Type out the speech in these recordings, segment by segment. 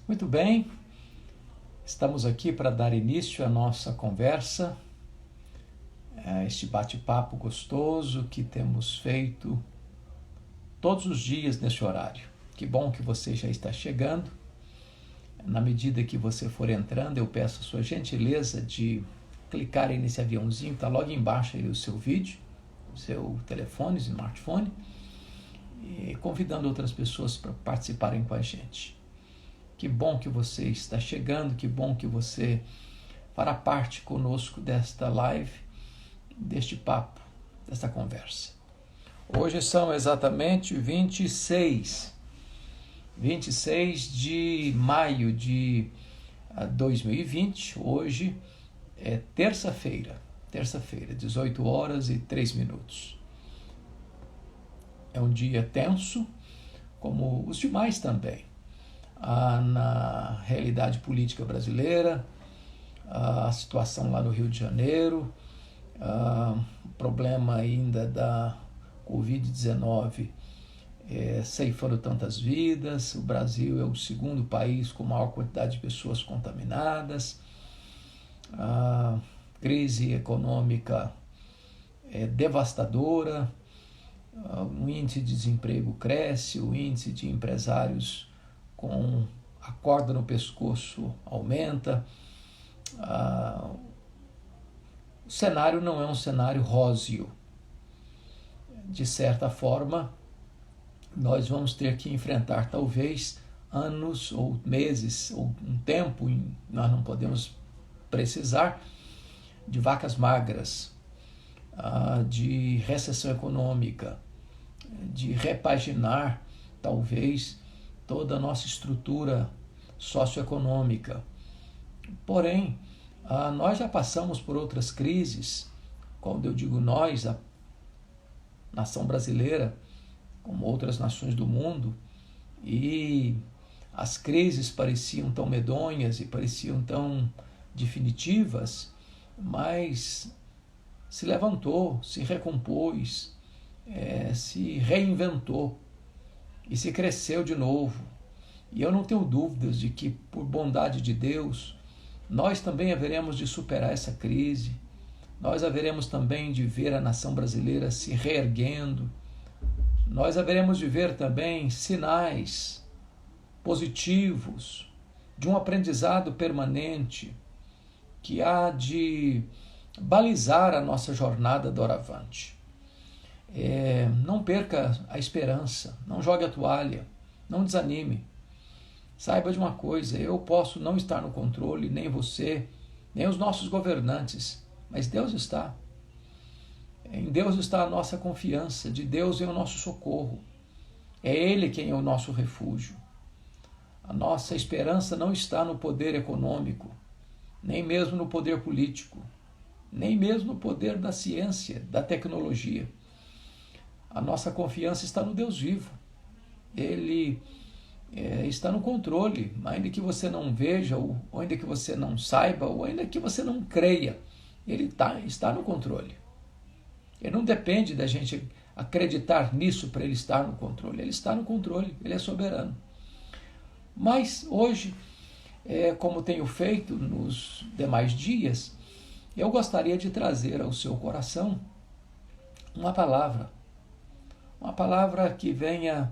Muito bem, estamos aqui para dar início à nossa conversa, este bate-papo gostoso que temos feito todos os dias neste horário. Que bom que você já está chegando. Na medida que você for entrando, eu peço a sua gentileza de clicar aí nesse aviãozinho, está logo embaixo aí o seu vídeo, o seu telefone, smartphone, e convidando outras pessoas para participarem com a gente. Que bom que você está chegando, que bom que você fará parte conosco desta live, deste papo, desta conversa. Hoje são exatamente 26 de maio de 2020, hoje é terça-feira, 18 horas e 3 minutos. É um dia tenso, como os demais também. Na realidade política brasileira, a situação lá no Rio de Janeiro, o problema ainda da Covid-19 ceifando tantas vidas. O Brasil é o segundo país com maior quantidade de pessoas contaminadas. A crise econômica é devastadora, o índice de desemprego cresce, o índice de empresários com a corda no pescoço aumenta. O cenário não é um cenário róseo. De certa forma, nós vamos ter que enfrentar talvez anos ou meses ou um tempo, nós não podemos precisar, de vacas magras, de recessão econômica, de repaginar talvez toda a nossa estrutura socioeconômica. Porém, nós já passamos por outras crises. Quando eu digo nós, a nação brasileira, como outras nações do mundo, e as crises pareciam tão medonhas e pareciam tão definitivas, mas se levantou, se recompôs, se reinventou e se cresceu de novo. E eu não tenho dúvidas de que, por bondade de Deus, nós também haveremos de superar essa crise, nós haveremos também de ver a nação brasileira se reerguendo, nós haveremos de ver também sinais positivos de um aprendizado permanente que há de balizar a nossa jornada doravante. Não perca a esperança, não jogue a toalha, não desanime. Saiba de uma coisa, eu posso não estar no controle, nem você, nem os nossos governantes, mas Deus está. Em Deus está a nossa confiança, de Deus é o nosso socorro. É Ele quem é o nosso refúgio. A nossa esperança não está no poder econômico, nem mesmo no poder político, nem mesmo no poder da ciência, da tecnologia. A nossa confiança está no Deus vivo. Ele está no controle, ainda que você não veja, ou ainda que você não saiba, ou ainda que você não creia, Ele está no controle. Ele não depende da gente acreditar nisso para Ele estar no controle. Ele está no controle, Ele é soberano. Mas hoje, como tenho feito nos demais dias, eu gostaria de trazer ao seu coração uma palavra que venha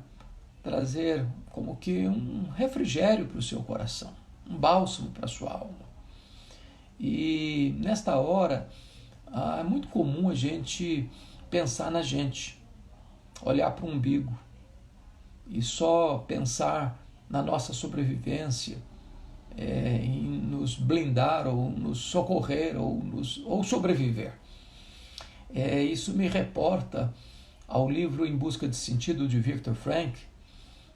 trazer como que um refrigério para o seu coração, um bálsamo para a sua alma. E nesta hora, é muito comum a gente pensar na gente, olhar para o umbigo e só pensar na nossa sobrevivência, em nos blindar ou nos socorrer ou sobreviver. Isso me reporta ao livro Em Busca de Sentido, de Viktor Frankl,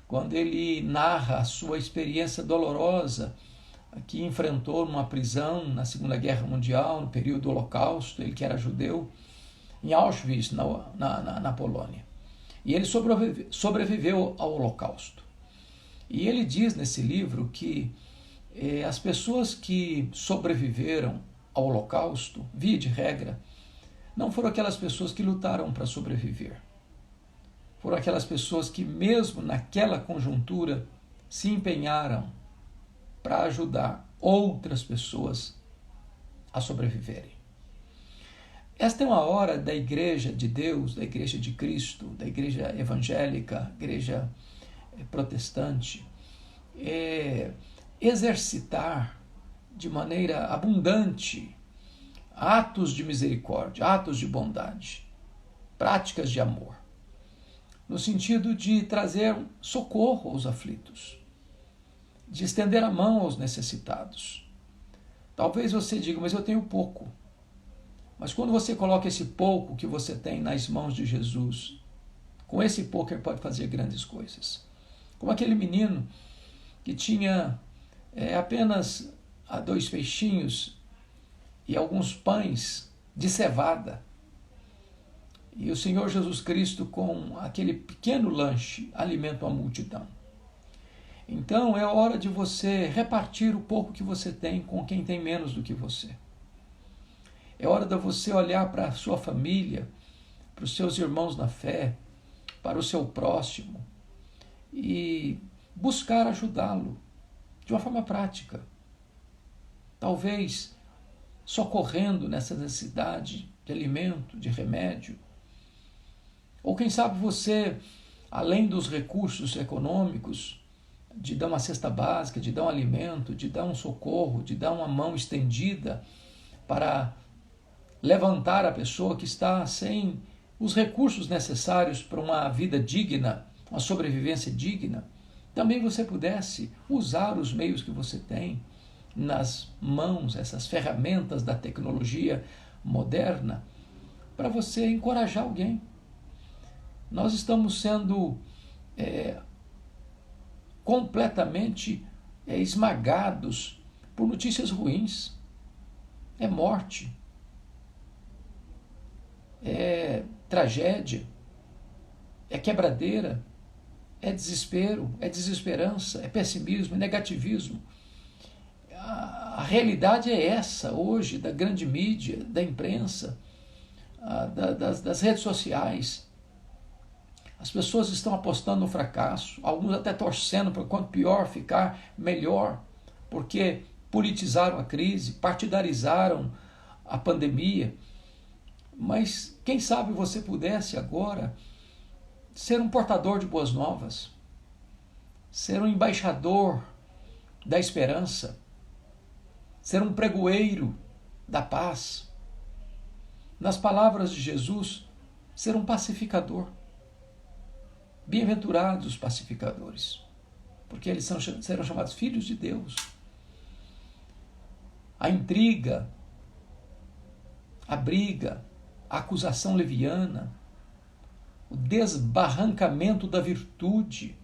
quando ele narra a sua experiência dolorosa que enfrentou numa prisão na Segunda Guerra Mundial, no período do Holocausto, ele que era judeu, em Auschwitz, na Polônia. E ele sobreviveu ao Holocausto. E ele diz nesse livro que as pessoas que sobreviveram ao Holocausto, via de regra, não foram aquelas pessoas que lutaram para sobreviver. Foram aquelas pessoas que, mesmo naquela conjuntura, se empenharam para ajudar outras pessoas a sobreviverem. Esta é uma hora da Igreja de Deus, da Igreja de Cristo, da Igreja evangélica, Igreja protestante, exercitar de maneira abundante atos de misericórdia, atos de bondade, práticas de amor, no sentido de trazer socorro aos aflitos, de estender a mão aos necessitados. Talvez você diga, mas eu tenho pouco. Mas quando você coloca esse pouco que você tem nas mãos de Jesus, com esse pouco ele pode fazer grandes coisas. Como aquele menino que tinha apenas 2 peixinhos e alguns pães de cevada. E o Senhor Jesus Cristo, com aquele pequeno lanche, alimenta uma multidão. Então é hora de você repartir o pouco que você tem com quem tem menos do que você. É hora de você olhar para a sua família, para os seus irmãos na fé, para o seu próximo e buscar ajudá-lo de uma forma prática. Talvez socorrendo nessa necessidade de alimento, de remédio. Ou quem sabe você, além dos recursos econômicos, de dar uma cesta básica, de dar um alimento, de dar um socorro, de dar uma mão estendida para levantar a pessoa que está sem os recursos necessários para uma vida digna, uma sobrevivência digna, também você pudesse usar os meios que você tem nas mãos, essas ferramentas da tecnologia moderna, para você encorajar alguém. Nós estamos sendo completamente esmagados por notícias ruins. É morte, é tragédia, é quebradeira, é desespero, é desesperança, é pessimismo, é negativismo. A realidade é essa hoje, da grande mídia, da imprensa, das redes sociais. As pessoas estão apostando no fracasso, alguns até torcendo para quanto pior ficar, melhor, porque politizaram a crise, partidarizaram a pandemia. Mas quem sabe você pudesse agora ser um portador de boas novas, ser um embaixador da esperança, ser um pregoeiro da paz. Nas palavras de Jesus, ser um pacificador. Bem-aventurados os pacificadores, porque eles serão chamados filhos de Deus. A intriga, a briga, a acusação leviana, o desbarrancamento da virtude,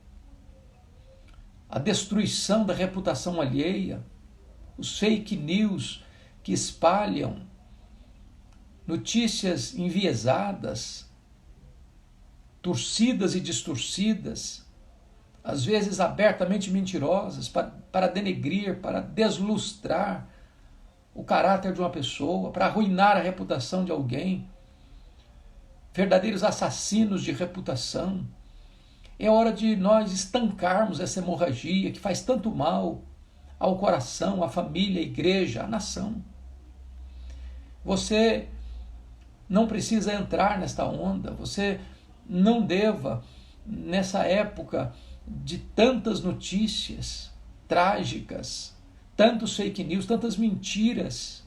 a destruição da reputação alheia, os fake news que espalham notícias enviesadas, torcidas e distorcidas, às vezes abertamente mentirosas, para denegrir, para deslustrar o caráter de uma pessoa, para arruinar a reputação de alguém, verdadeiros assassinos de reputação. É hora de nós estancarmos essa hemorragia que faz tanto mal ao coração, à família, à igreja, à nação. Você não precisa entrar nesta onda, você não deva, nessa época de tantas notícias trágicas, tantos fake news, tantas mentiras,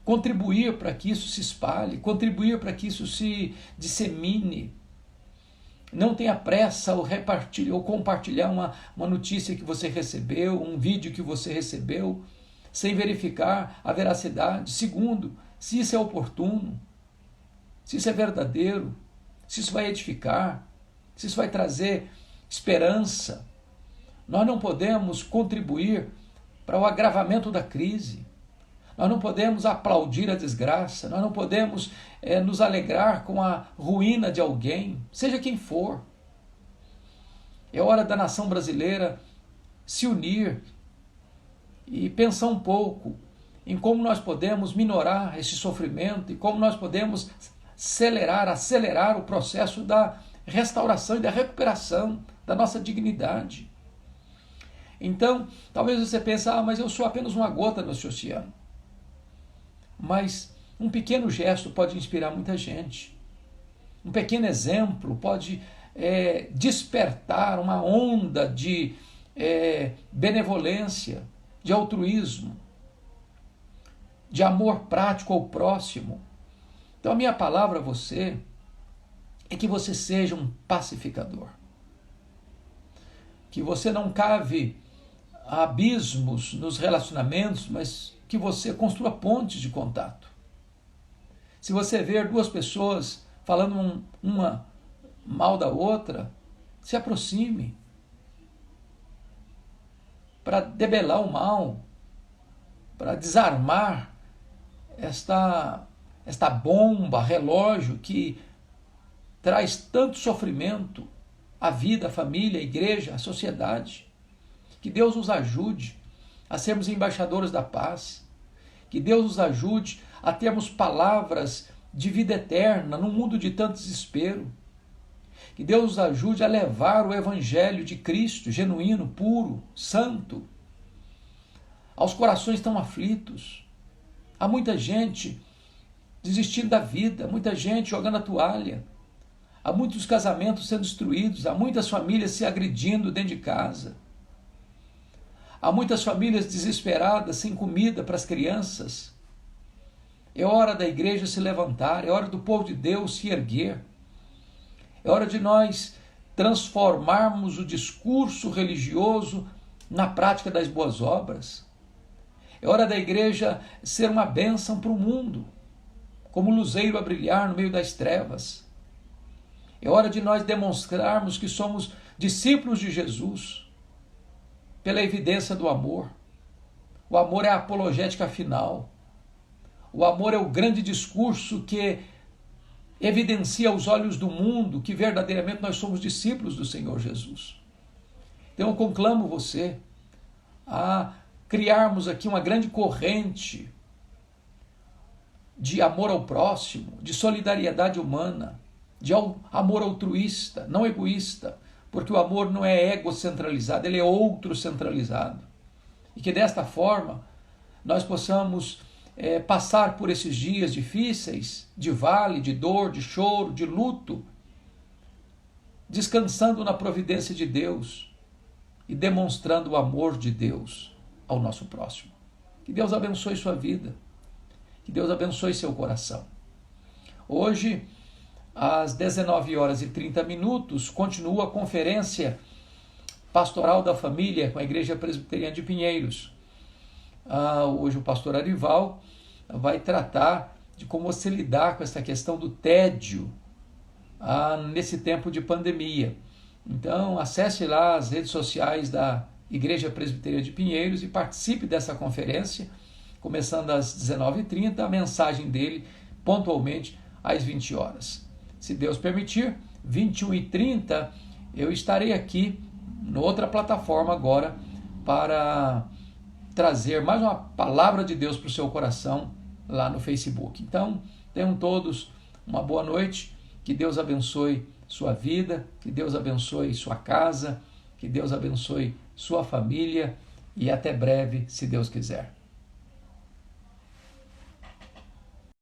contribuir para que isso se espalhe, contribuir para que isso se dissemine. Não tenha pressa ao repartilhar ou compartilhar uma notícia que você recebeu, um vídeo que você recebeu, sem verificar a veracidade. Segundo, se isso é oportuno, se isso é verdadeiro, se isso vai edificar, se isso vai trazer esperança. Nós não podemos contribuir para o agravamento da crise. Nós não podemos aplaudir a desgraça, nós não podemos nos alegrar com a ruína de alguém, seja quem for. É hora da nação brasileira se unir e pensar um pouco em como nós podemos minorar esse sofrimento e como nós podemos acelerar o processo da restauração e da recuperação da nossa dignidade. Então, talvez você pense, mas eu sou apenas uma gota nesse oceano. Mas um pequeno gesto pode inspirar muita gente. Um pequeno exemplo pode despertar uma onda de benevolência, de altruísmo, de amor prático ao próximo. Então a minha palavra a você é que você seja um pacificador. Que você não cave abismos nos relacionamentos, mas que você construa pontes de contato. Se você ver duas pessoas falando uma mal da outra, se aproxime para debelar o mal, para desarmar esta bomba, relógio que traz tanto sofrimento à vida, à família, à igreja, à sociedade. Que Deus nos ajude a sermos embaixadores da paz. Que Deus nos ajude a termos palavras de vida eterna num mundo de tanto desespero. Que Deus nos ajude a levar o evangelho de Cristo, genuíno, puro, santo, aos corações tão aflitos. Há muita gente desistindo da vida, muita gente jogando a toalha. Há muitos casamentos sendo destruídos, há muitas famílias se agredindo dentro de casa. Há muitas famílias desesperadas, sem comida para as crianças. É hora da igreja se levantar, é hora do povo de Deus se erguer. É hora de nós transformarmos o discurso religioso na prática das boas obras. É hora da igreja ser uma bênção para o mundo, como luzeiro a brilhar no meio das trevas. É hora de nós demonstrarmos que somos discípulos de Jesus, pela evidência do amor. O amor é a apologética final. O amor é o grande discurso que evidencia aos olhos do mundo que verdadeiramente nós somos discípulos do Senhor Jesus. Então eu conclamo você a criarmos aqui uma grande corrente de amor ao próximo, de solidariedade humana, de amor altruísta, não egoísta, porque o amor não é egocentralizado, ele é outro-centralizado. E que desta forma nós possamos passar por esses dias difíceis, de vale, de dor, de choro, de luto, descansando na providência de Deus e demonstrando o amor de Deus ao nosso próximo. Que Deus abençoe sua vida, que Deus abençoe seu coração. Hoje, às 19h30, continua a conferência pastoral da família com a Igreja Presbiteriana de Pinheiros. Hoje o pastor Arival vai tratar de como você lidar com essa questão do tédio nesse tempo de pandemia. Então, acesse lá as redes sociais da Igreja Presbiteriana de Pinheiros e participe dessa conferência, começando às 19h30, a mensagem dele pontualmente às 20 horas. Se Deus permitir, 21h30, eu estarei aqui em outra plataforma agora para trazer mais uma palavra de Deus para o seu coração lá no Facebook. Então, tenham todos uma boa noite, que Deus abençoe sua vida, que Deus abençoe sua casa, que Deus abençoe sua família e até breve, se Deus quiser.